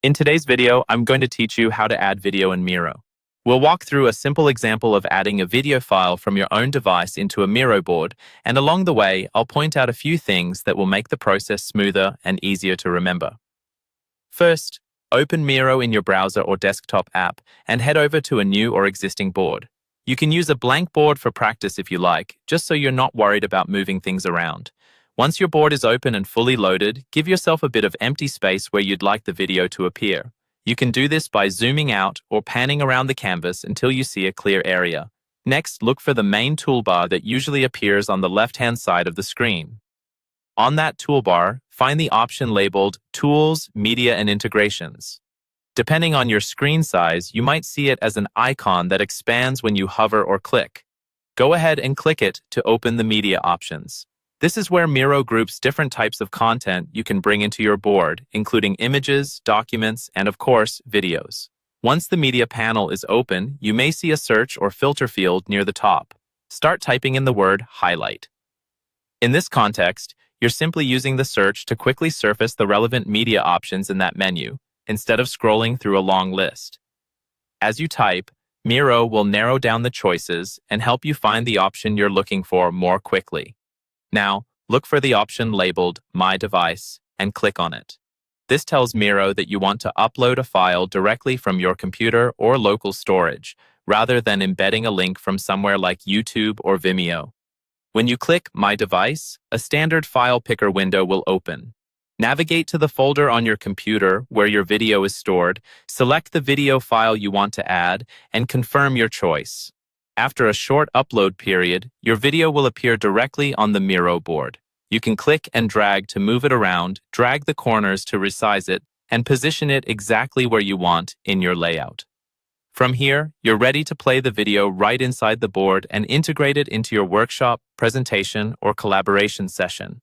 In today's video, I'm going to teach you how to add video in Miro. We'll walk through a simple example of adding a video file from your own device into a Miro board, and along the way, I'll point out a few things that will make the process smoother and easier to remember. First, open Miro in your browser or desktop app and head over to a new or existing board. You can use a blank board for practice if you like, just so you're not worried about moving things around. Once your board is open and fully loaded, give yourself a bit of empty space where you'd like the video to appear. You can do this by zooming out or panning around the canvas until you see a clear area. Next, look for the main toolbar that usually appears on the left-hand side of the screen. On that toolbar, find the option labeled Tools, Media and Integrations. Depending on your screen size, you might see it as an icon that expands when you hover or click. Go ahead and click it to open the media options. This is where Miro groups different types of content you can bring into your board, including images, documents, and of course, videos. Once the media panel is open, you may see a search or filter field near the top. Start typing in the word highlight. In this context, you're simply using the search to quickly surface the relevant media options in that menu, instead of scrolling through a long list. As you type, Miro will narrow down the choices and help you find the option you're looking for more quickly. Now, look for the option labeled My Device and click on it. This tells Miro that you want to upload a file directly from your computer or local storage, rather than embedding a link from somewhere like YouTube or Vimeo. When you click My Device, a standard file picker window will open. Navigate to the folder on your computer where your video is stored, select the video file you want to add, and confirm your choice. After a short upload period, your video will appear directly on the Miro board. You can click and drag to move it around, drag the corners to resize it, and position it exactly where you want in your layout. From here, you're ready to play the video right inside the board and integrate it into your workshop, presentation, or collaboration session.